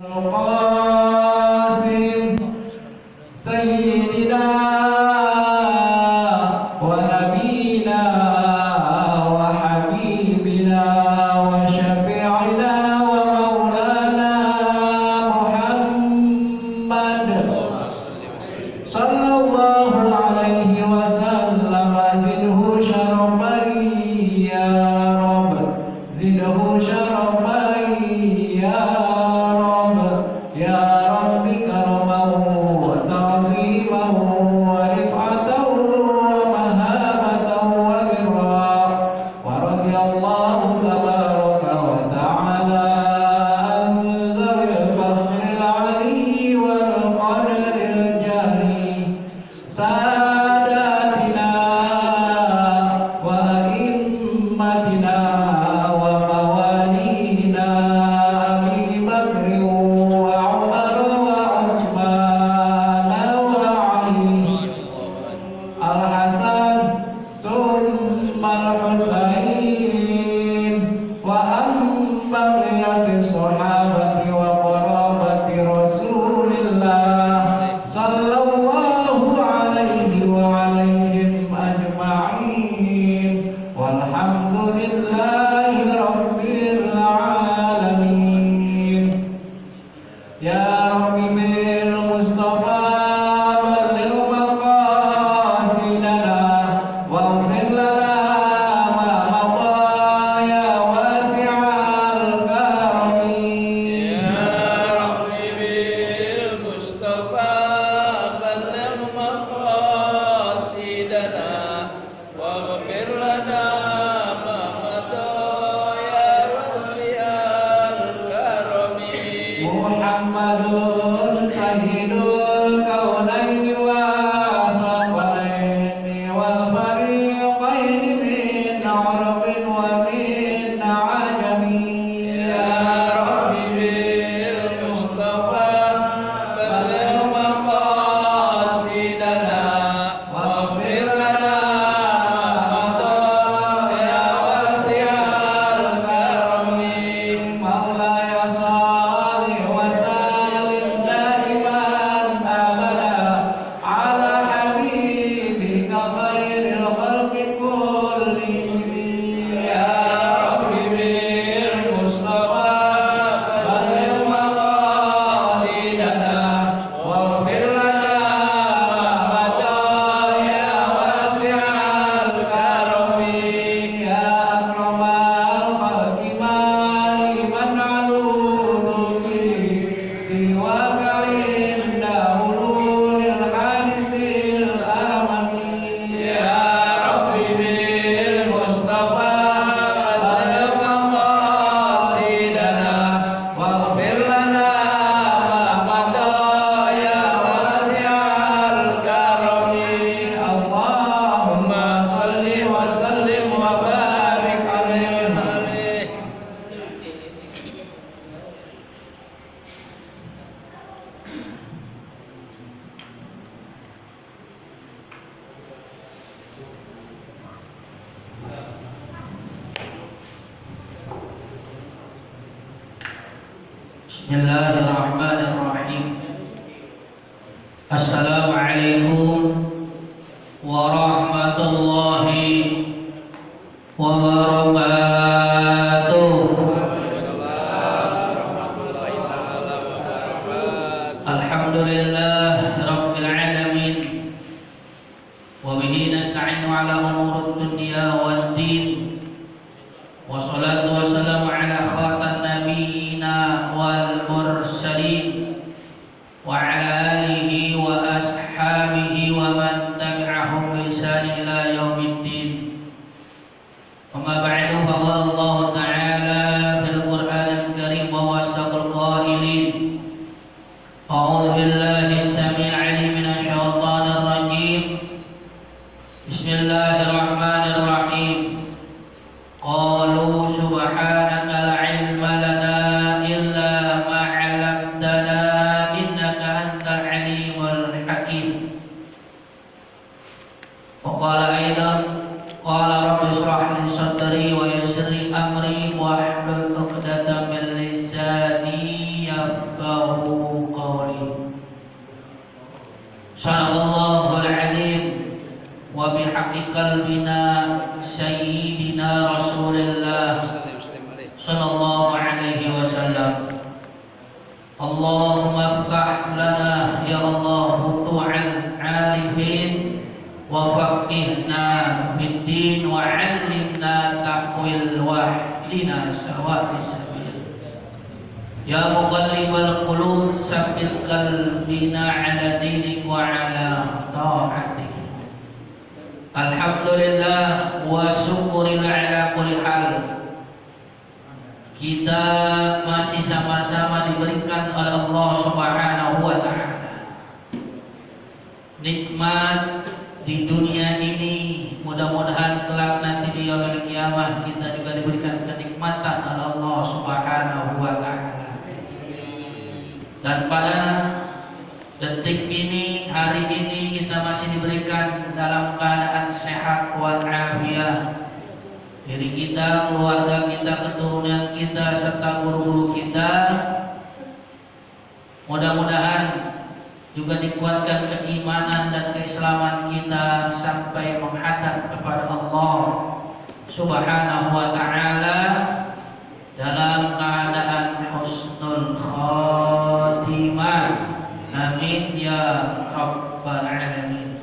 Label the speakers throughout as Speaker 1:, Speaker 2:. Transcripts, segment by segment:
Speaker 1: القاسم سيدنا ونبينا وحبيبنا وشفيعنا ومولانا محمد صلى الله عليه وسلم. زده شرفا يا رب، زده شرفا يا رب، يا رب كرما وتعظيما ورفعة ومهابة وبرا. ورضي الله تبارك وتعالى عن ذوي الفخر العلي والقدر الجلي ساداتنا وأئمتنا وموالينا أبي بكر وعمر وعثمان وعلي الحسن ثم الحسين وأن بقية الصحابة وقرابة رسول الله صلى الله عليه وعليهم أجمعين، والحمد لله رب العالمين. يا رب بالمصطفى بلغ مقاصدنا واغفر لنا ما مضى يا واسع الكرم.
Speaker 2: يا ربي بالمصطفى بلغ مقاصدنا واغفر لنا ما مضى يا واسع الكرم.
Speaker 1: محمد سيد الكونين والثقلين والفريقين من عرب ومن عجم.
Speaker 2: يا ربي بالمصطفى بلغ مقاصدنا واغفر لنا ما مضى يا واسع الكرم.
Speaker 1: مولاي صل وسلم دائما أبدا على حبيبك خير الخلق كلهم.
Speaker 2: يا ربي بالمصطفى بلغ مقاصدنا واغفر لنا ما مضى يا واسع الكرم.
Speaker 1: يا أكرم الخلق ما لمن علوه سواك عند هلول الحادث الأمم.
Speaker 2: يا ربي بالمصطفى بلغ مقاصدنا واغفر لنا ما مضى يا واسع الكرم.
Speaker 1: اللهم
Speaker 2: صل وسلم وبارك عليه.
Speaker 3: Bismillahirrahmanirrahim. Assalamualaikum warahmatullahi wabarakatuh. Alhamdulillah rabbil alamin. Wa bihi nasta'inu ala umurud dunya waddin. Wassalatu wassalamu ala khatan nabiyina wal mursalin wa ala alihi wa ashabihi wa man tabi'ahum bi ihsan ila yaumiddin. Amma ba'du, fa qala Allah ta'ala fil Qur'anil Karim wa huwa asdaqul qailin. A'udzu billahi as-sami'il 'alim minasy syaithanir rajim. Bismillahirrahmanirrahim. Qalu subhanaka la ilma lana illa ma 'allamtana innaka antal alimul hakim. Wa qala aidan qala rabbi shrah li sadri wa yassir li amri wa hlul 'uqdatam min lisani yafqahu yafqahu qawli. Sadaqallahul alim wa bihaqqi qalbina sayyidina Rasulillah sallallahu alaihi wasallam. Allahumma iftah lana ya Allah futuhal arifin wa faqihna fid din wa 'allimna ta'wil wahdina sawa'is sabil. Ya muqallibal qulub sabbit qalbina 'ala dinik wa 'ala ta'atik. Alhamdulillah wa syukurillah ala kulli hal. Kita masih sama-sama diberikan oleh Allah Subhanahu wa ta'ala nikmat di dunia ini. Mudah-mudahan kelak nanti di yaumil qiyamah kita juga diberikan kenikmatan oleh Allah Subhanahu wa ta'ala. Dan pada detik ini, hari ini kita masih diberikan dalam keadaan sehat wal afiyah. Diri kita, keluarga kita, keturunan kita, serta guru-guru kita mudah-mudahan juga dikuatkan keimanan dan keislaman kita sampai menghadap kepada Allah Subhanahu wa ta'ala dalam keadaan husnul khatimah. Amin ya rabbal alamin.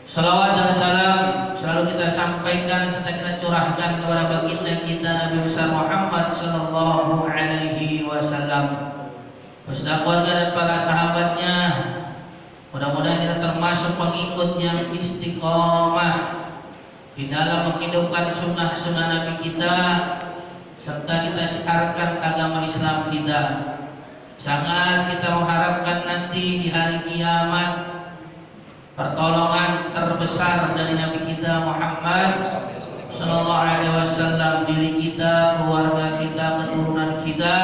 Speaker 3: Salawat dan salam selalu kita sampaikan serta kita curahkan kepada baginda kita Nabi besar Muhammad sallallahu alaihi wasallam, beserta keluarga dan para sahabatnya. Mudah-mudahan kita termasuk pengikut yang istiqomah di dalam menghidupkan sunnah-sunnah Nabi kita, serta kita siarkan agama Islam kita. Sangat kita mengharapkan nanti di hari kiamat pertolongan terbesar dari Nabi kita Muhammad sallallahu alaihi wasallam, diri kita, keluarga kita, keturunan kita,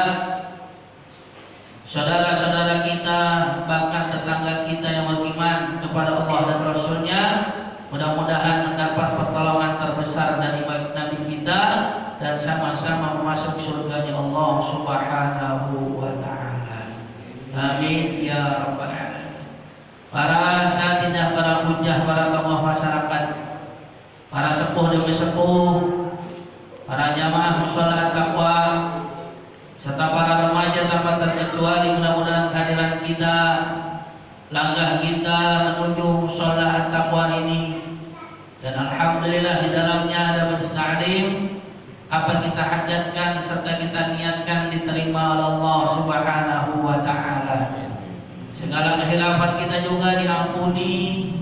Speaker 3: saudara-saudara kita, bahkan tetangga kita yang beriman kepada Allah dan Rasulnya. Mudah-mudahan mendapat pertolongan terbesar dari Nabi kita dan sama-sama masuk surganya Allah Subhanahu wa ta'ala. Amin ya rabbal alamin. Para asatidzah, para hujjah, para tokoh masyarakat, para sepuh demi sepuh, para jamaah mushola taqwa, serta para remaja tanpa terkecuali, mudah-mudahan kehadiran kita, langkah kita menuju mushola taqwa ini, dan alhamdulillah di dalamnya ada majelis ta'lim, apa kita hajatkan serta kita niatkan diterima oleh Allah Subhanahu wa ta'ala. Segala kehilafan kita juga diampuni,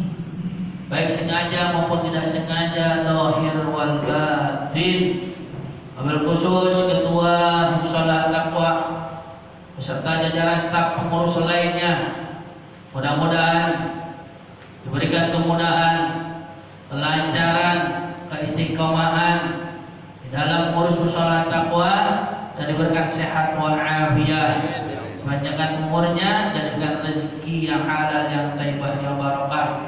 Speaker 3: baik sengaja maupun tidak sengaja, zahir wal batin. Wabil khusus ketua mushola taqwa beserta jajaran staf pengurus lainnya, mudah-mudahan diberikan kemudahan, kelancaran, keistiqomahan di dalam mengurus mushola taqwa dan diberikan sehat wal afiyah, panjangkan umurnya dan diberikan rezeki yang halal, yang thayyibah, yang barakah.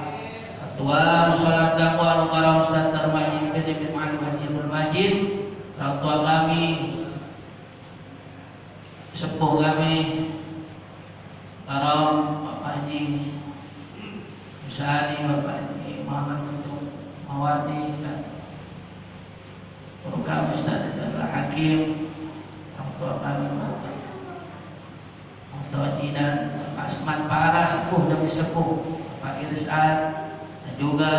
Speaker 3: Ketua mushola taqwa Al-Karam Ustaz Darmaji bin Ma'al Hajibul Majid, orang tua kami, sepuh kami, Karam Bapak Haji Musali, Bapak Haji Muhammad Untung Mawardi, dan guru kami Ustaz Hakim, orang tua kami Todi dan Pak Asman, para sepuh demi sepuh, Pak Irisat, dan juga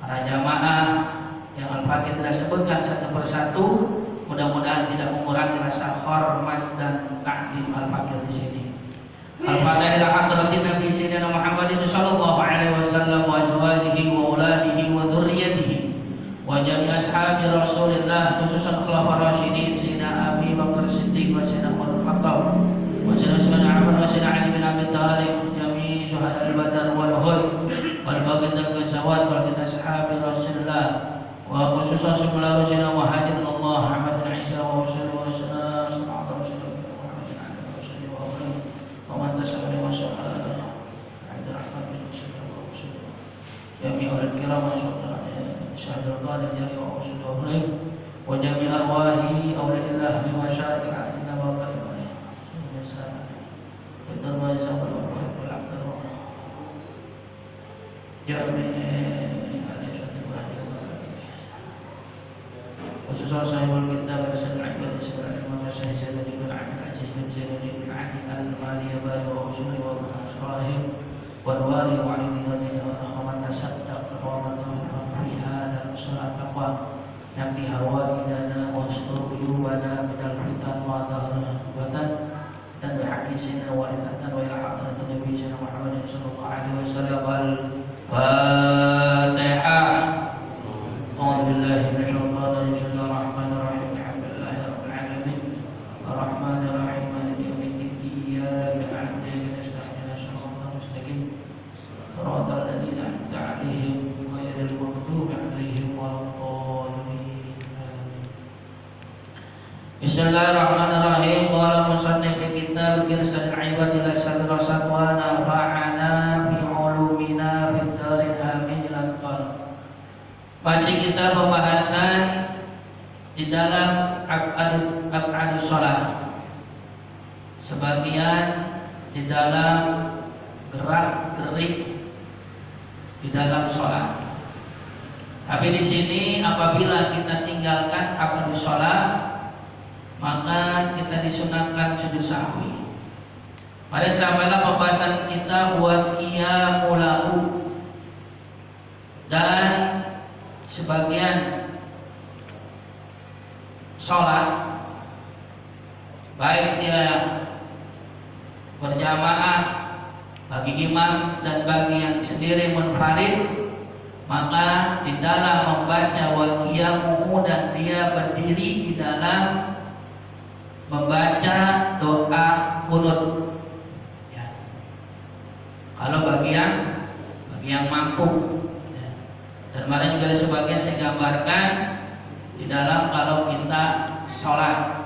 Speaker 3: para jamaah yang Al-Fatihah tidak sebutkan satu persatu. Mudah-mudahan tidak mengurangi rasa hormat dan ta'zim Al-Fatihah di sini. Al-Fatihah ila hadratin Nabi Sayyidina Muhammadin sallallahu alaihi wasallam wa azwajihi wa auladihi wa dzurriyyatihi wa jami' ashabi Rasulillah, khususan khulafaur rasyidin Sayyidina Abi Bakar Siddiq wa Sayyidina Umar Khattab wa Sayyidina Umar wa Sayyidina Ali bin Abi Thalib, jami' syuhada al-Badar wal Uhud wal Baghdad wal Ghazawat wa ashabi Rasulillah, wa khususan sebelah Rasulullah Muhajirin Allah Ahmad bin Isa wa Rasulullah wa sallallahu alaihi wasallam wa man tasawwara wa sallallahu alaihi wasallam jami' al-kiram wa sallallahu syahadul qadir jari wa sallallahu wa jami' arwahi awlillah bi masyarakat alina wa qaribana khususnya sahibul kitab bersenang ibadah sebagai imam Syekh Sayyidina bin Abdul Aziz bin Zainuddin bin Ali al-Maliyabari wa usuli wa salihim wal wali wa alimin wa man tasaddaq wa man fi hadha al-usul at-taqwa yakni hawaidana wa asturubana min al-fitan wa dahran dan bihaqqi sayyidina walidatan wa ila hadratin nabi sallallahu alaihi wasallam al-Fatihah. أعوذ بالله من الشيطان الرجيم. بسم الله الرحمن الرحيم. الحمد لله رب العالمين الرحمن الرحيم مالك يوم الدين إياك نعبد وإياك نستعين اهدنا الصراط المستقيم صراط الذين أنعمت عليهم غير المغضوب عليهم ولا الضالين. بسم الله الرحمن الرحيم. قال المصنف في كتاب إرشاد العباد إلى سبيل الرشاد ونفعنا في علومنا في الدار آمين. Masih kita pembahasan di dalam ab'adus shalah, sebagian di dalam gerak-gerik di dalam sholat. Tapi di sini apabila kita tinggalkan ab'adus shalah, maka kita disunahkan sujud sahwi. Pada sampailah pembahasan kita buat qiyamul lahu, dan sebagian sholat baik dia berjamaah bagi imam dan bagi yang sendiri munfarid, maka di dalam membaca wa qiyamuhu dan dia berdiri di dalam membaca doa qunut ya. Kalau bagi yang mampu. Dan kemarin juga ada sebagian saya gambarkan di dalam kalau kita sholat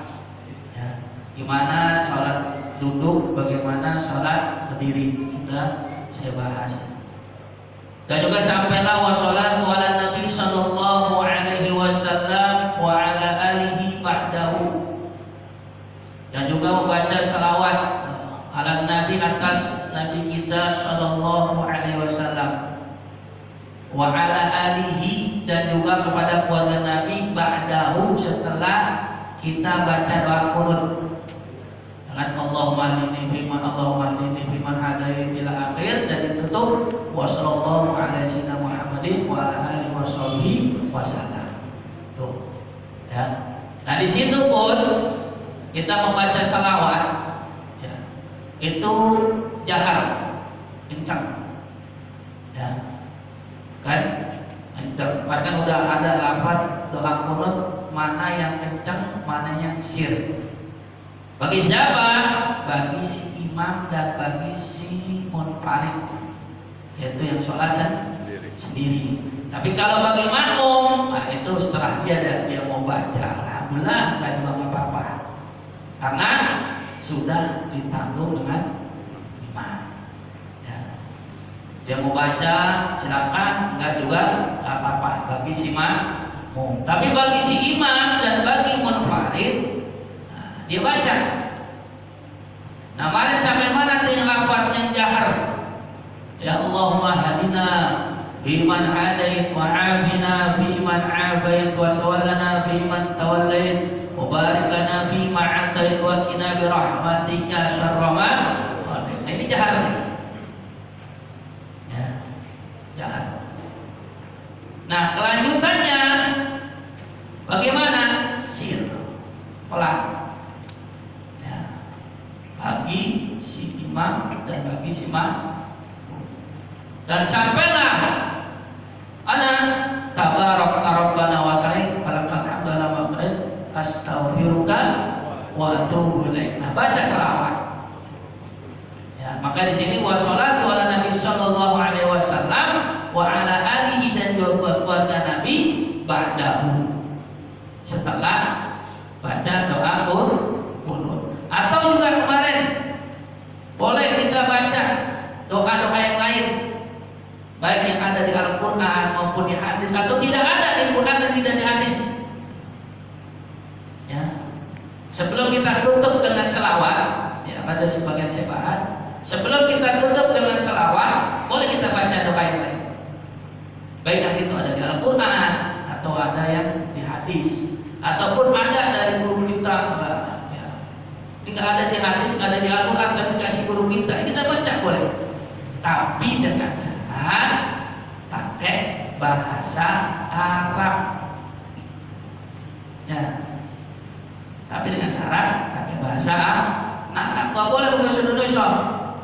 Speaker 3: ya, gimana sholat duduk, bagaimana sholat berdiri, sudah saya bahas. Dan juga sampailah wassalatu ala Nabi sallallahu alaihi wasallam wa ala alihi ba'dahu, dan juga membaca salawat ala Nabi atas Nabi kita sallallahu alaihi wasallam wa ala alihi, dan juga kepada keluarga Nabi ba'dahu setelah kita baca doa qunut dengan Allahumma hdini fiman hadait ila akhir, dan ditutup wa sallallahu ala sayyidina Muhammadin wa ala alihi washabihi wasallam. Tuh ya. Nah di situ pun kita membaca salawat ya, itu jahar kencang ya. Kan udah ada lafaz doa qunut mana yang kencang, mana yang sir. Bagi siapa? Bagi si imam dan bagi si munfarid, yaitu yang sholat sendiri. Tapi kalau bagi makmum, nah itu setelah dia mau baca, alhamdulillah nggak juga apa-apa, karena sudah ditanggung dengan imam. Dia mau baca silakan, enggak juga apa-apa bagi si makmum. Tapi bagi si imam dan bagi munfarid, nah, dia baca. Nah, mari sampai mana dengan lafaz yang jahar? Ya Allahumma hadina biman hadait wa afina biman afait wa tawallana biman tawallait wa barik lana bima atait wa qina bi rahmatika syarra ma. Ini jahar nih. Jahat. Nah kelanjutannya bagaimana? Sir, pelan ya, bagi si imam dan bagi si mas. Dan sampailah ana tabarak rabbana wa ta'ala falakal hamdu ala maqrid astaghfiruka wa atubu ilaik. Nah baca selawat ya, maka di sini wassalatu ala Nabi sallallahu alaihi wasallam wa ala alihi, dan juga keluarga Nabi ba'dahu setelah baca doa qunut. Atau juga kemarin boleh kita baca doa-doa yang lain, baik yang ada di Al-Quran maupun di hadis, atau tidak ada di Quran dan tidak di hadis ya. Sebelum kita tutup dengan selawat ya, pada sebagian saya bahas, sebelum kita tutup dengan selawat boleh kita baca doa yang lain. Baik yang itu ada di Al-Quran atau ada yang di hadis, ataupun ada dari guru kita, ya. Ini nggak ada di hadis, nggak ada di Al-Quran, tapi dikasih guru kita, kita baca boleh. Tapi dengan syarat pakai bahasa Arab. Ya. Tapi dengan syarat pakai bahasa Arab. Nggak boleh pakai bahasa Indonesia.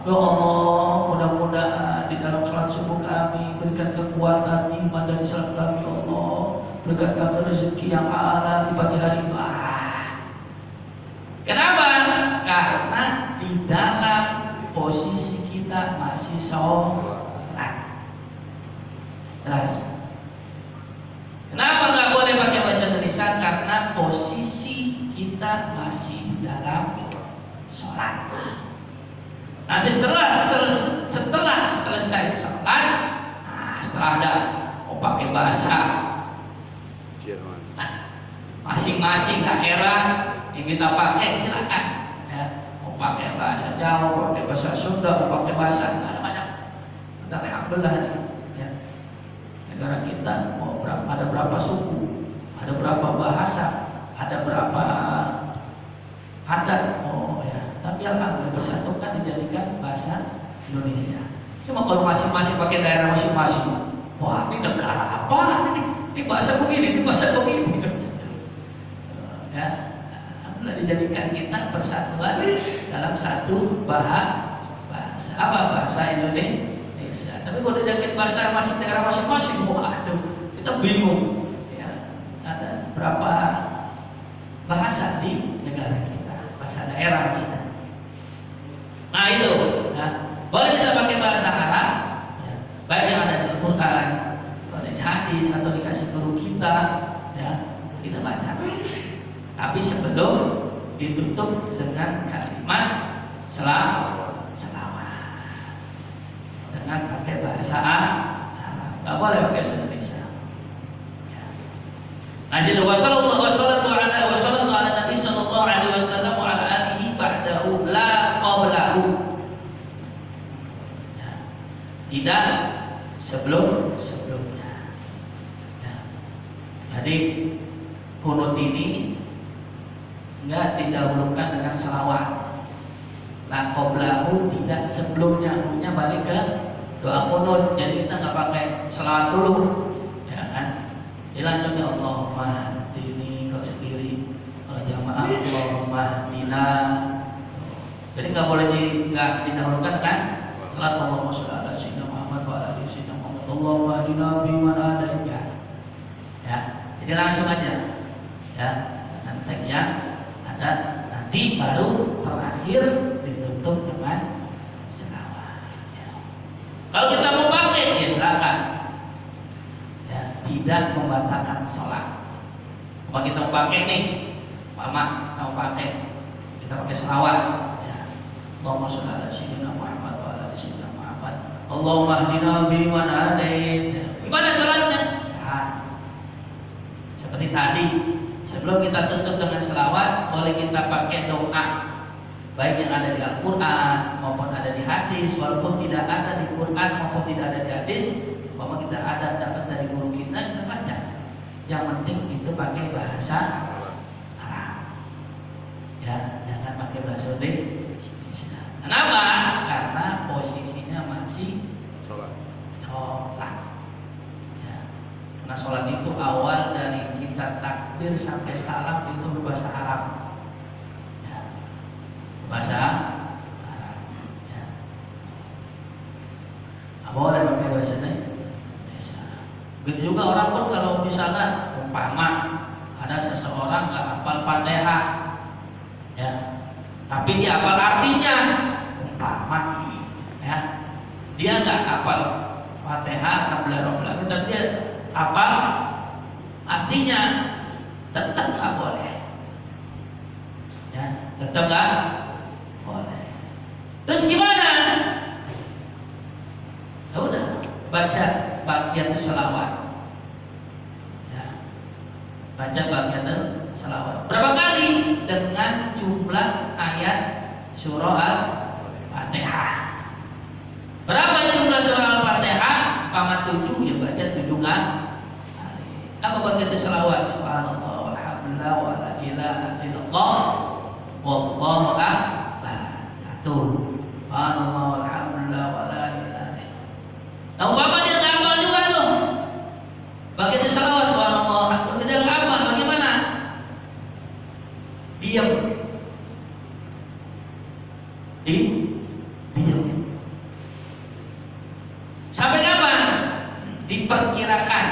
Speaker 3: Ya Allah, mudah-mudahan di dalam sholat subuh kami berikan kekuatan iman dan Islam kami, ya Allah. Berikan kami rezeki yang halal di pagi hari. Kenapa? Karena di dalam posisi kita masih sholat. Jelas. Kenapa nggak boleh pakai bahasa Indonesia? Karena posisi kita masih di dalam sholat. Nanti setelah selesai sholat, setelah ada pakai bahasa masing-masing daerah yang kita pakai silakan. Ya, mau pakai bahasa Jawa, pakai bahasa Sunda, mau pakai bahasa banyak. Alhamdulillah, ya. Negara kita ada berapa suku, ada berapa bahasa, ada berapa adat. Tapi alhamdulillah disatukan dijadikan bahasa Indonesia. Cuma kalau masing-masing pakai daerah masing-masing, wah ini negara apa ini bahasa begini, ini bahasa begini. Ya, alhamdulillah dijadikan kita persatuan dalam satu bahasa. Apa bahasa Indonesia? Tapi kalau dijadikan bahasa masing daerah masing-masing, waduh, kita bingung. Ya, ada berapa bahasa di negara kita, bahasa daerah maksudnya. Nah itu, ya. Boleh kita pakai bahasa Arab, ya. Baik yang ada di Al-Quran, atau ada di hadis, atau dikasih guru kita, ya, kita baca. Tapi sebelum ditutup dengan kalimat selawat, dengan pakai bahasa Arab, nggak boleh pakai bahasa Indonesia. Ya. Nah, jadi wassalamualaikum warahmatullahi wabarakatuh ala Nabi sallallahu alaihi wasallam wa ala alihi ba'dahu la qablahu. Ya. Tidak sebelumnya. Ya. Jadi kunut ini enggak didahulukan dengan salawat. La qablahu tidak sebelumnya, punya balik ke doa kunut. Jadi kita nggak pakai salawat dulu, ya kan? Jadi langsung ya Allahumma hdini, kalau sendiri, kalau jamaah Allahumma hdina. Jadi nggak boleh nggak didahulukan kan? Salat Allahumma sholli ala sayyidina Muhammad wa ala ali sayyidina Muhammad. Allahumma hdina biman hadaita. Ya, jadi langsung aja. Ya, dengan teks yang ada, nanti baru terakhir ditutup dengan selawat. Ya. Kalau kita mau pakai, ya silakan. Ya, tidak membatalkan sholat. Kalau kita mau pakai nih, Mama mau pakai, kita pakai selawat. Ya. Allahumma sholli ala sayyidina Muhammad wa ala ali sayyidina Muhammad. Allahumma hdina biman hadait. Gimana sholatnya? Sah. Seperti tadi, sebelum kita tutup dengan selawat, boleh kita pakai doa, baik yang ada di Al-Quran maupun ada di hadis. Walaupun tidak ada di Quran maupun tidak ada di hadis, bahwa kita ada dapat dari guru kita baca. Yang penting itu pakai bahasa Arab. Ya, jangan pakai bahasa Indonesia. Kenapa? Karena posisinya masih sholat. Ya. Karena sholat itu awal dari kita takbir sampai salam itu berbahasa Arab. Ya. Bahasa Arab. Ya. Boleh pakai bahasa Indonesia. Begitu juga orang pun kalau misalnya umpama ada seseorang nggak hafal Fatihah, ya, tapi dia hafal artinya, umpama, ya, dia nggak hafal Fatihah, alhamdulillah, tapi dia hafal artinya, tetap nggak boleh, ya, tetap nggak boleh. Terus gimana? Ya udah, baca bagian selawat, ya, baca bagian selawat. Berapa kali? Dengan jumlah ayat surah Al-Fatihah. Berapa jumlah surah Al-Fatihah? 7 ya baca 7 juga apa begitu selawat subhanallah walhamdulillah wa la ilaha illallah wallahu akbar. Satu. Subhanallah walhamdulillah wa la ilaha illallah. Nah, umpama dia nggak hafal juga tuh. Begitu selawat subhanallah walhamdulillah dia nggak hafal, bagaimana? Diam. Diam. Sampai kapan? Diperkirakan.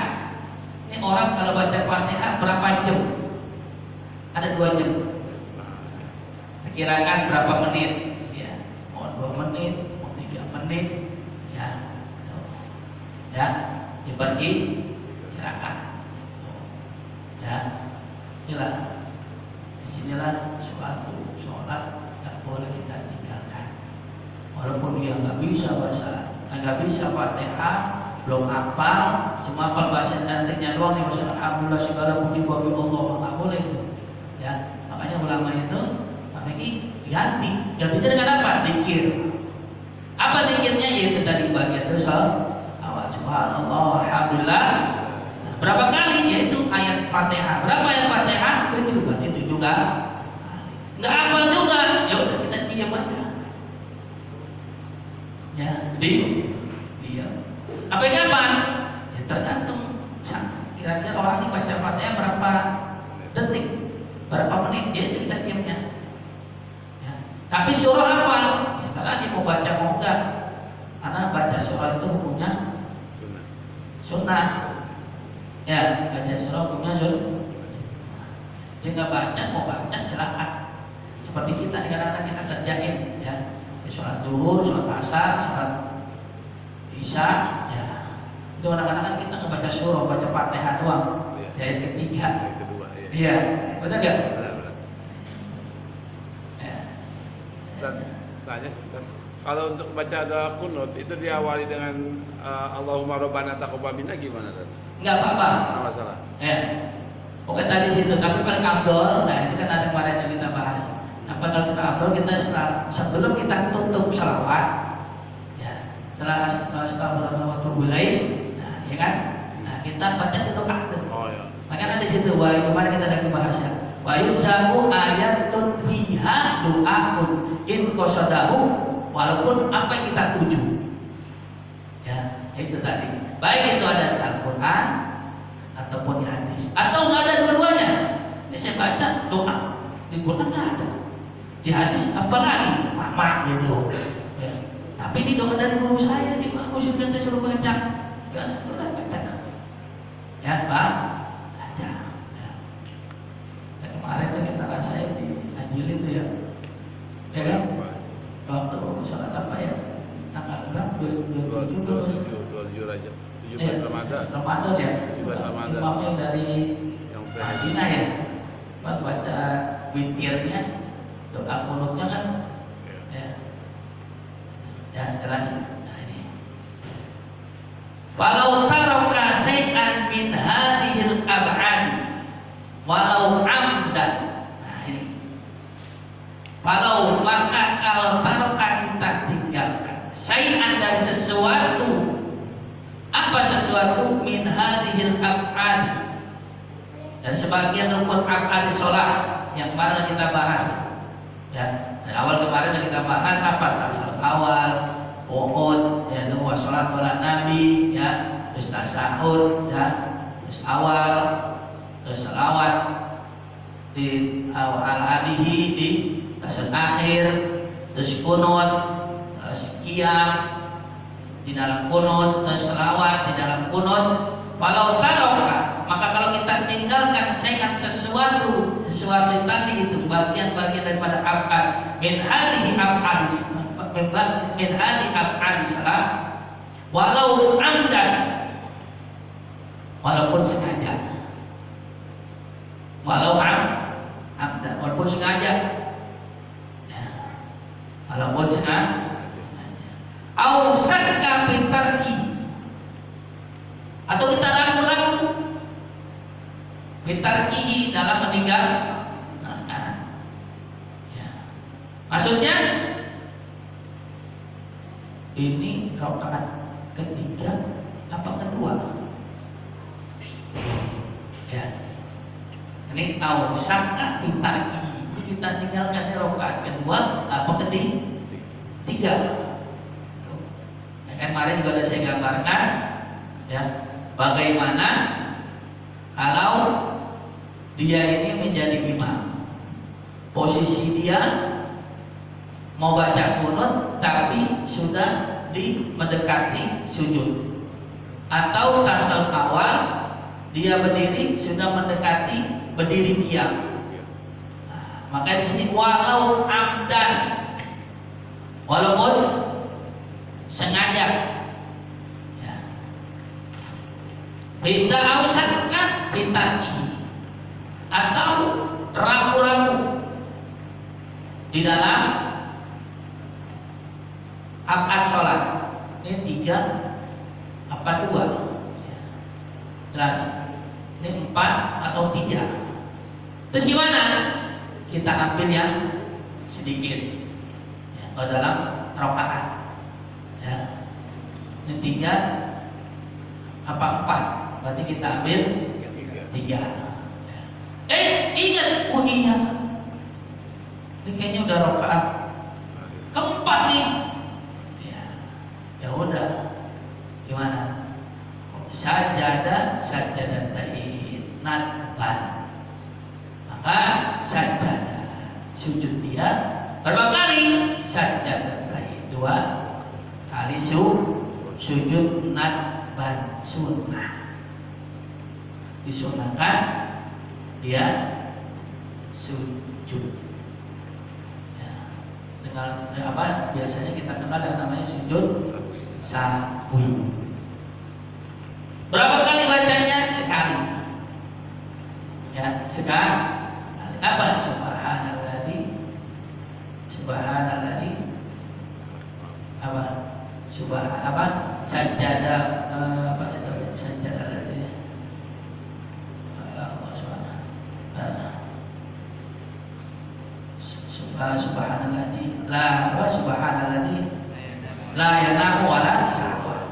Speaker 3: Ini orang kalau baca Fatihah berapa jam? Ada 2 jam. Perkiraan berapa menit? Ya, mau 2 menit, mau 3 menit, ya, ya, diperkirakan. Ya, inilah, disinilah suatu sholat tak boleh kita tinggalkan. Walaupun dia nggak bisa bahasa, nggak bisa Fatihah, belum hafal, cuma hafal bahasa cantiknya doang nih, masalah alhamdulillah segala puji bagi Allah, nggak boleh itu. Ya, makanya ulama itu ganti dengan apa? Dikir. Apa dikirnya? Yaitu tadi bagian itu awal subhanallah alhamdulillah. Berapa kali? Yaitu ayat Fatihah. Berapa ayat Fatihah? 7. Berarti 7 juga. Nggak hafal juga. Ya udah kita diam aja. Ya, diam. Sampai kapan? Ya tergantung. Kira-kira orang ini baca Fatihah berapa detik, berapa menit? Ya itu kita diamnya. Tapi surah hafal, ya setelah dia mau baca mau enggak, karena baca surah itu hukumnya sunnah. Ya, baca surah hukumnya sunnah. Dia nggak baca mau baca silakan. Seperti kita kadang-kadang kita kerjain, ya, sholat duhur, sholat asar, sholat isya, ya. Itu kadang-kadang kita nggak baca surah, baca Fatihah doang. Ayat ketiga. Iya, betul nggak?
Speaker 2: Tanya, kalau untuk baca doa kunut itu diawali dengan Allahumma rabbana taqabbal minna gimana?
Speaker 3: Enggak apa-apa.
Speaker 2: Enggak masalah.
Speaker 3: Ya. Pokoknya tadi situ, tapi paling abdol, nah itu kan ada kemarin yang kita bahas. Nah, pada kita abdol kita sebelum kita tutup salawat, ya, setelah astagfirullah wa atubu ilaih, nah, ya kan? Nah, kita baca itu doa.
Speaker 2: Oh ya.
Speaker 3: Makanya ada situ, kemarin kita ada bahas ya. Wa yusabu ayatun fiha du'aun in qasadahu, walaupun apa yang kita tuju. Ya, itu tadi. Baik itu ada di Al-Qur'an ataupun di hadis. Atau enggak ada dua-duanya. Ini saya baca doa. Di Quran enggak ada. Di hadis apalagi? Mama gitu. Ya. Tapi di doa dari guru saya di bagus itu kita suruh baca. Ya, udah baca. Ya, Pak. Kemarin tuh kita rasain di Adil itu ya, ya kan? Waktu sholat apa ya? Tanggal berapa?
Speaker 2: 27 Rajab, 17 Ramadan.
Speaker 3: Ramadan ya.
Speaker 2: 17 Ramadan.
Speaker 3: Imamnya dari Madinah ya. Baca witirnya, doa kunutnya kan? Ya. Ya jelas. Nah ini. Walau taraka syai'an min hadhil ab'ad walau amdan, walau maka kalau taroka kita tinggalkan syai'an dari sesuatu, apa sesuatu min hadhil ab'ad, dan sebagian rukun ab'ad sholat yang kemarin kita bahas ya. Dari awal kemarin kita bahas apa? Tasawuf awal, Uhud, ya, dua sholat wala nabi, ya, terus tasahud, ya, terus awal, terus salawat di awal alihi di tasawuf akhir, terus kunut, terus qiyam di dalam kunut, terus salawat di dalam kunut. Walau taroka, maka kalau kita tinggalkan syai'an sesuatu tadi itu bagian-bagian daripada ab'ad min hadhihi ab'adis, min hadhihi ab'adis salah, walau amdan, walaupun sengaja. Walau amdan, walaupun sengaja, ya, walaupun sengaja, au sakka fitarki, atau kita ragu-ragu fitarki dalam meninggal. Ya. Maksudnya ini rakaat ketiga apa kedua? Ini ausaka fitarki. Kita tinggalkan di rakaat kedua apa ketiga. Kemarin juga sudah saya gambarkan ya, bagaimana kalau dia ini menjadi imam, posisi dia mau baca kunut tapi sudah mendekati sujud, atau tasawuf awal dia berdiri sudah mendekati berdiri qiyam. Maka di sini walau amdan, walaupun sengaja, ya. Berita ausatkan bitaki, atau ragu-ragu di dalam akad sholat. Ini 3 apa 2? Jelas. Ini 4 atau 3. Terus gimana? Kita ambil yang sedikit ya, ke dalam rakaat. Ya. Ini 3 apa 4? Berarti kita ambil 3. Ingat, oh iya, ini kayaknya udah rakaat keempat nih. Ya udah, gimana? Sajadah natban. Maka sajadah sujud dia berapa kali? Sajadah 2 kali sujud natban, sunnah. Disunahkan dia sujud. Ya. Dengan apa? Biasanya kita kenal dengan namanya sujud sahwi. Berapa kali bacanya? Sekali. Ya, sekali. Apa? Subhanalladzi apa? Sajadah apa? Sajadah lagi. Subhanalladzi la yanamu wala sahwa.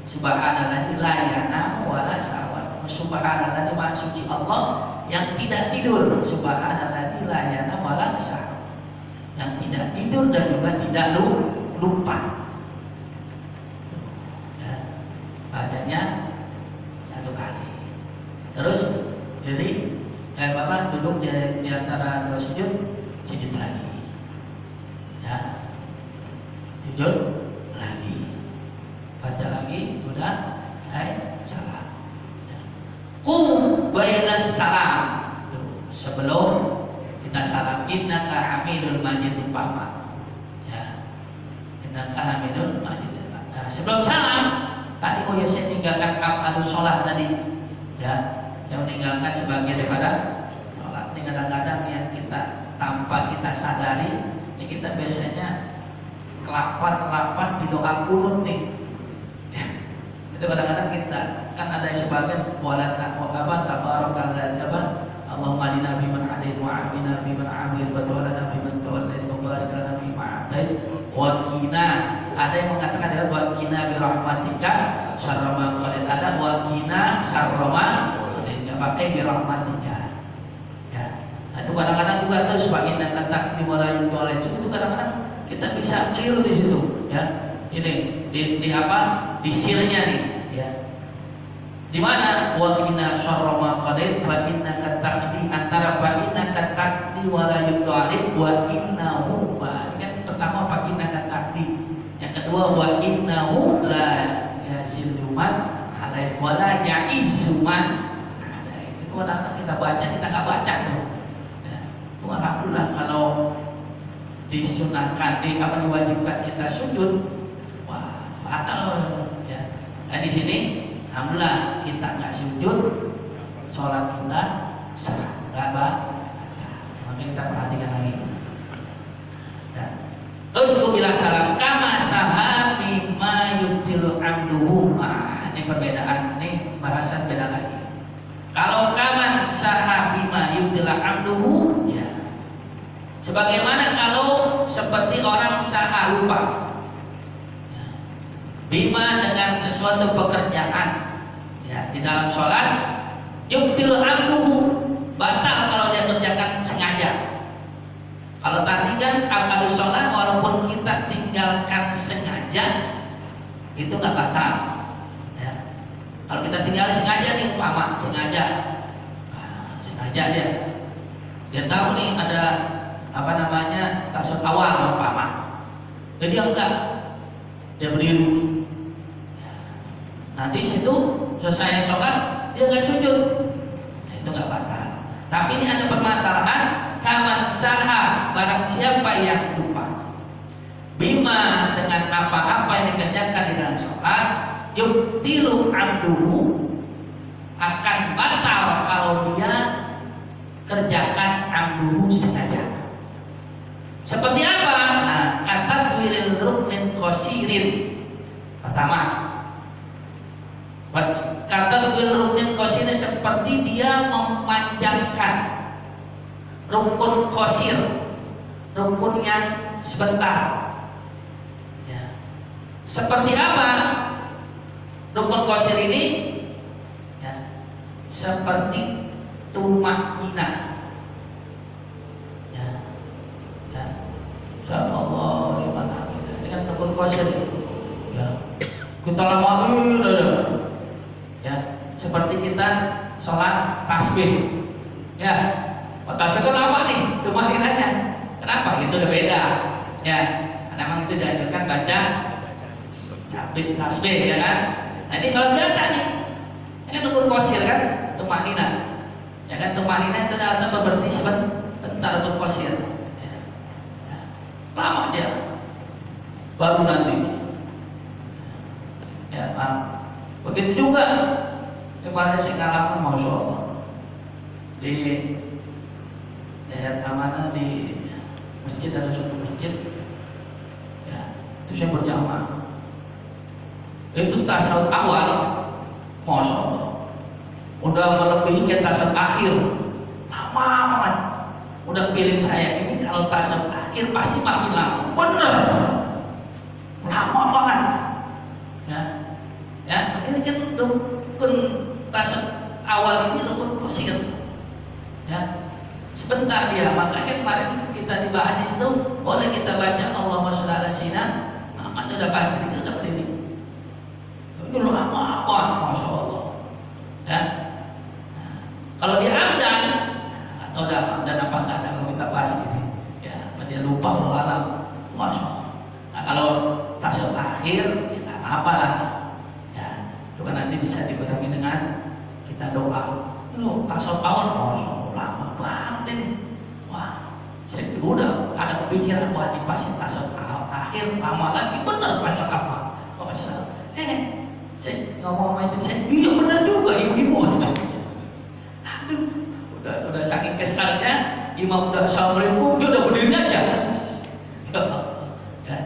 Speaker 3: Subhanalladzi la yanamu wala sahwa. Subhanalladzi maha suci Allah yang tidak tidur. Subhanalladzi la yanamu wala sahwa, yang tidak tidur dan juga tidak lupa. Ya, bacanya 1 kali. Terus jadi Bapak duduk di antara 2 sujud lagi. Ya. Sujud lagi. Baca lagi, sudah saya salam. Ya. Qum bainas salam. Sebelum kita salam, innaka hamidul majid umpama. Ya. Innaka hamidul majid. Nah, sebelum salam, tadi saya tinggalkan aqalus sholat tadi. Ya. Yang meninggalkan sebagian daripada sholat. Ini kadang-kadang yang kita tanpa kita sadari, ini kita biasanya kelapan di doa kunut nih. Ya. Itu kadang-kadang kita kan ada yang sebagian wala tabarakal Allahumma adina fi man hadait wa afina fi man afait wa tawallana fi man tawallait wa barik lana fi ma atait wa qina. Ada yang mengatakan adalah wa qina bi rahmatika syarra ma qadait. Ada wa qina syarra ma pakai birahmatika. Ya. Nah, itu kadang-kadang juga terus pakai dan kata diwalayu toilet itu kadang-kadang kita bisa keliru di situ. Ya. Ini di apa? Di sirnya nih. Ya. Di mana wakina syarra ma qadait fa innaka taqdi, antara fa innaka taqdi walayu toilet wa innahu kan pertama fa innaka taqdi. Yang kedua wa innahu la yaziduman alai wala yaizuman. Kadang-kadang kita baca, kita nggak baca tuh. Ya. Alhamdulillah kalau disunahkan, diwajibkan kita sujud, wah fatal ya. Nah di sini, alhamdulillah kita nggak sujud, sholat kita sah, nggak maka kita perhatikan lagi. Ya. Terus bila salam kama sahabi ma yubtilu amduhu. Ini perbedaan, ini bahasan beda lagi. Kalau kaman sahabima yubdila amduhu, ya. Sebagaimana kalau seperti orang saha lupa, ya. Bima dengan sesuatu pekerjaan, ya, di dalam sholat, yubdil amduhu, batal kalau dia kerjakan sengaja. Kalau tadi kan amal sholat walaupun kita tinggalkan sengaja itu nggak batal. Ya. Kalau kita tinggal sengaja nih, umpama sengaja dia tahu nih ada apa namanya tasawuf awal umpama, jadi enggak, dia berdiri. Nanti situ selesai sholat dia nggak sujud, nah, itu nggak batal. Tapi ini ada permasalahan, kaman saha, barang siapa yang lupa bima dengan apa-apa yang dikerjakan di dalam sholat, yubtilu amduhu, akan batal kalau dia kerjakan amduhu sengaja. Seperti apa? Nah, kata tuwilil ruknin qasirin. Pertama, kata tuwil ruknin qasirin seperti dia memanjangkan rukun qasir, rukun yang sebentar. Ya. Seperti apa rukun qasir ini? Ya. Seperti tumakninah. Insyaallah gimana dengan rukun qasir ya. Kita lama ya, seperti kita sholat tasbih ya. Tasbih kan lama nih tumakninahnya. Kenapa? Itu udah beda ya. Memang itu dianjurkan baca tasbih ya kan. Nah, ini sholat biasa nih. Ini kan rukun qasir kan, tumakninah. Ya kan, tumakninah itu artinya berarti sebentar rukun qasir. Lama dia baru nanti ya Pak. Begitu juga kemarin saya ngalamin, masya Allah, di daerah mana di masjid, ada suatu masjid ya, itu saya berjamaah, itu tasawuf awal masya Allah udah melebihi ke tasawuf akhir, lama banget. Udah feeling saya ini kalau tasawuf akhir pasti makin lama, bener, lama banget. Ya, ini kan rukun tasawuf awal ini rukun qasir. Ya, sebentar dia. Makanya kemarin kita dibahas itu, boleh kita baca Allahumma sholli ala sayyidina Muhammad, udah panjang sedikit udah berdiri. Itu lama banget, masya Allah. Ya, nah, kalau dia amdan atau dan apa enggak ada, kalau kita bahas ini ya, dia lupa alam, masya Allah. Nah, kalau tasawuf akhir ya nggak apa lah ya, itu kan nanti bisa dibarengi dengan kita doa. Lu tasawuf awal, masya Allah, lama banget ini. Wah, saya udah ada kepikiran, wah ini pasti tasawuf akhir lama lagi, bener banyak apa? Kok bisa? Saya ngomong sama istri saya, iya bener juga ibu-ibu. Aduh, udah saking kesalnya, imam udah assalamualaikum, dia udah berdiri aja. Ya,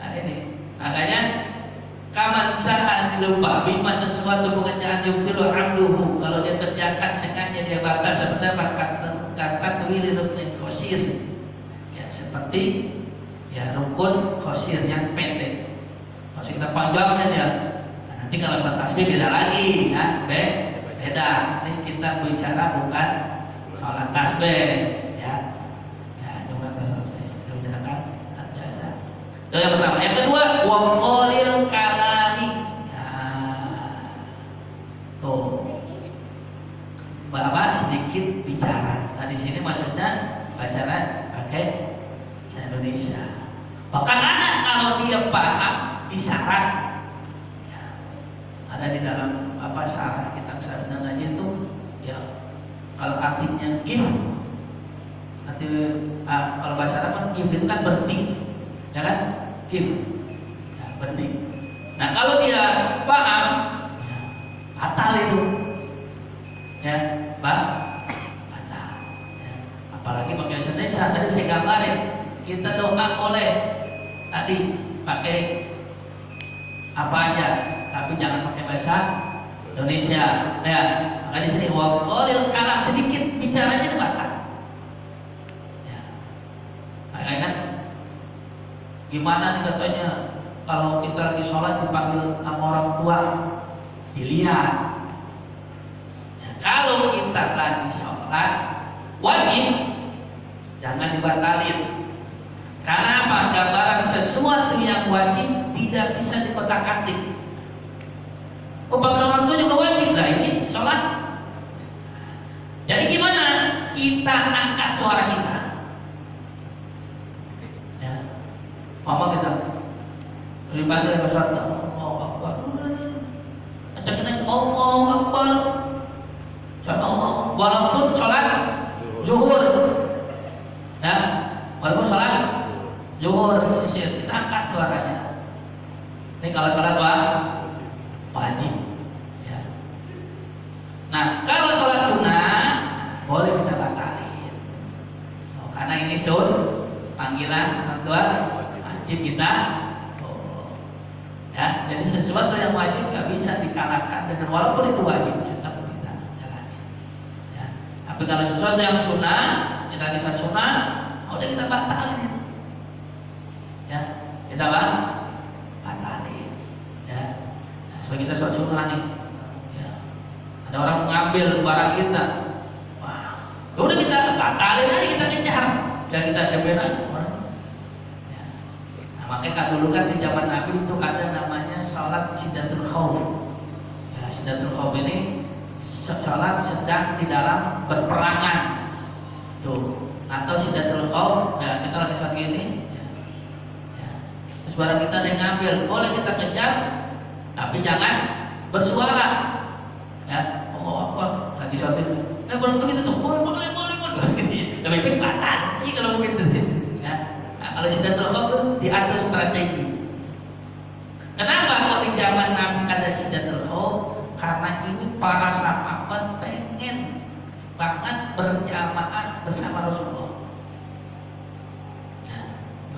Speaker 3: nah ini makanya kaman sahan lupa bima sesuatu pekerjaan yubtilu amduhu, kalau dia kerjakan sengaja dia batal, seperti kata tuwil rukun qasir ya, seperti ya rukun qasir yang pendek. Kalau kita panjangnya dia, nah, nanti kalau sholat tasbih beda lagi ya, beda. Ini kita bicara bukan sholat tasbih ya. Ya, coba tasbih kita bicarakan biasa. Itu yang pertama. Yang kedua, wa qalil kalami. Nah, tuh bahwa sedikit bicara. Nah, di sini maksudnya bicara pakai bahasa Indonesia. Bahkan ada kalau dia paham isyarat ya, ada di dalam apa syarah kitab sebenarnya itu ya, kalau artinya give, arti kalau bahasa Arab kan give itu kan berhenti ya kan, give ya, berhenti. Nah kalau dia paham ya, batal itu ya, batal ya. Apalagi pakai bahasa Indonesia. Tadi saya gambarin, kita doa oleh tadi pakai apa aja, tapi jangan pakai bahasa Indonesia. Ya, maka di sini wa qalil kalam, sedikit bicaranya batal. Ya. Makanya kan gimana nih katanya kalau kita lagi sholat dipanggil sama orang tua, dilihat. Ya, kalau kita lagi sholat wajib jangan dibatalin. Karena apa? Gambaran sesuatu yang wajib tidak bisa dikotak-katik. Pembangunan orang tua juga wajib lah ini sholat. Jadi gimana? Kita angkat suara kita. Ya. Mama kita dipanggil oleh suara Allahu Akbar. Kencangin aja Allahu Akbar. Allah. Walaupun sholat zuhur, ya, walaupun sholat zuhur, kita angkat suaranya. Ini kalau sholat wajib. Ya. Nah, kalau sholat sunnah boleh kita batalin. Oh, karena ini panggilan orang tua wajib kita. Ya, jadi sesuatu yang wajib nggak bisa dikalahkan dengan walaupun itu wajib tetap kita jalani. Ya. Tapi kalau sesuatu yang sunnah, kita kisah sunnah, udah kita batalin. Ya, kita batalin. Ya, nah, sebagai kita sholat sunnah nih. Ya. Ada orang mengambil barang kita, wah, udah kita batalin aja, kita kejar, dan kita jebel aja. Makanya dulu kan di zaman Nabi itu ada namanya salat Sidatul Khawf. Ya, Sidatul Khawf ini salat sedang di dalam berperangan. Tuh, atau Sidatul Khawf, ya kita lagi saat gini. Ya. Terus barang kita ada yang ngambil, boleh kita kejar, tapi jangan bersuara. Ya, oh apa? Lagi saat ini. Baru begitu tuh, boleh. Lebih baik batal. Ini kalau begitu. Ya. Kalau Sidatul Khawf itu diatur strategi. Kenapa kok di zaman Nabi ada Sidatul Khawf? Karena ini para sahabat pengen banget berjamaah bersama Rasulullah. Nah,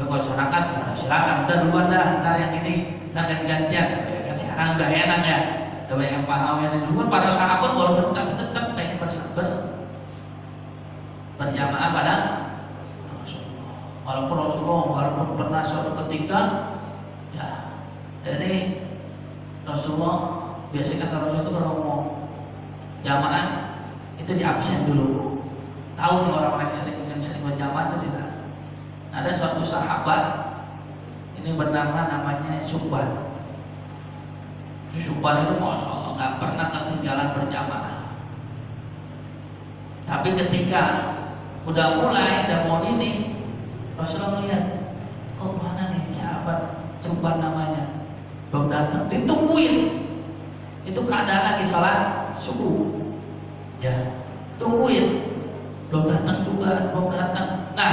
Speaker 3: kalau masyarakat, silakan udah duluan dah, ntar yang ini, ntar ganti-gantian. Kan sekarang udah enak ya, udah banyak yang paham ya. Dulu para sahabat walaupun tetap pengen berjamaah pada walaupun Rasulullah pernah suatu ketika ya jadi Rasulullah biasanya kata Rasulullah itu kalau mau jamaah itu di absen dulu, tahu nih orang-orang yang sering berjamaah itu tidak. Ada suatu sahabat ini bernama namanya Subban. Subban itu masya Allah nggak pernah ketinggalan berjamaah, tapi ketika udah mulai mau ini Rasulullah melihat, kok mana nih sahabat Subban namanya belum datang, ditungguin. Itu keadaan lagi sholat subuh, ya tungguin, belum datang. Nah,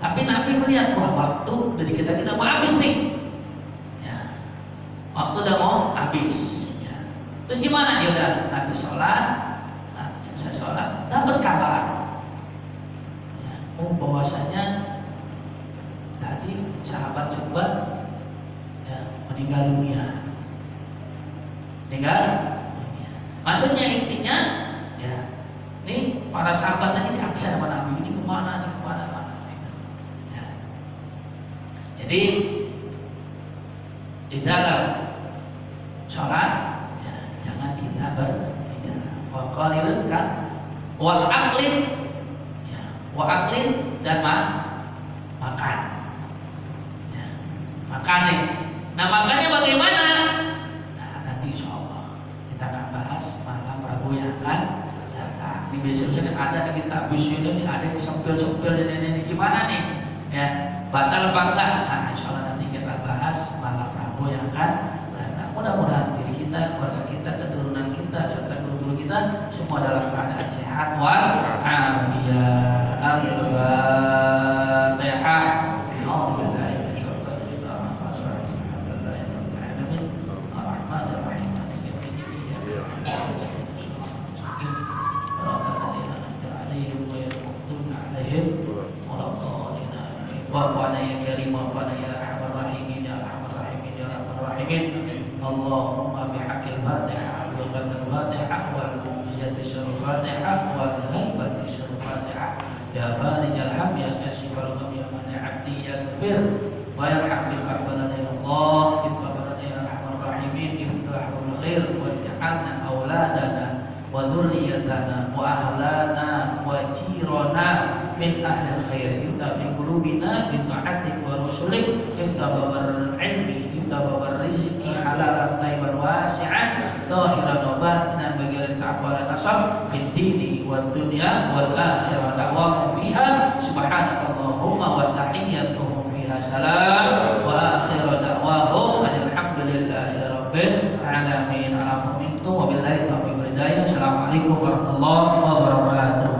Speaker 3: tapi Nabi melihat, wah waktu dari kita mau habis nih, ya waktu udah mau habis. Ya. Terus gimana? Ya udah Nabi sholat, nah, selesai sholat dapat kabar, ya, bahwasanya tadi sahabat Subban ya, meninggal dunia. Maksudnya intinya ya, ini para sahabat tadi diabsen sama Nabi, ini kemana. Ya. Jadi di dalam sholat ya, jangan kita berbicara. Wa qalilun kan wa aqlin dan makan. Makan nih. Nah makanya bagaimana? Nah nanti insya Allah kita akan bahas malam Rabu yang akan datang. Ini biasanya kan ada di kita habis ini ada yang sempil dan ini gimana nih? Ya batal apa enggak? Nah insya Allah nanti kita bahas malam Rabu yang akan datang. Mudah-mudahan diri kita, keluarga kita, keturunan kita, serta guru-guru kita semua dalam keadaan sehat wal afiyah. Al-Fatihah. Wa'afana ya karim wa'afana ya arhamar rahimin ya arhamar rahimin ya arhamar rahimin. Allahumma bihaqqil Fatihah wa qadal Fatihah wal mu'jizati syarul Fatihah wal haibati syarul Fatihah ya barijal ham ya kasifal gham ya man abdi ya kabir wa yarham bil ahbalana ya Allah ibbalana ya arhamar rahimin iftahul khair wa ij'alna auladana wa dhurriyyatana wa ahlana wa jiran tuwaffiqna min ahli khair, ibda bi qulubina bi ta'atik wa rusulik, ibda babar ilmi, ibda babar rizki halalan tayyiban wasi'an zahiran wa batinan bagian ta'ala nasab fid dini wad dunya wal akhirah da'wahum biha subhanakallahumma wa tahiyyatuhum biha salam wa akhiru da'wahum alhamdulillahi rabbil alamin. Alhamdulillah wa billahi taufiq wal hidayah. Assalamualaikum warahmatullahi wabarakatuh.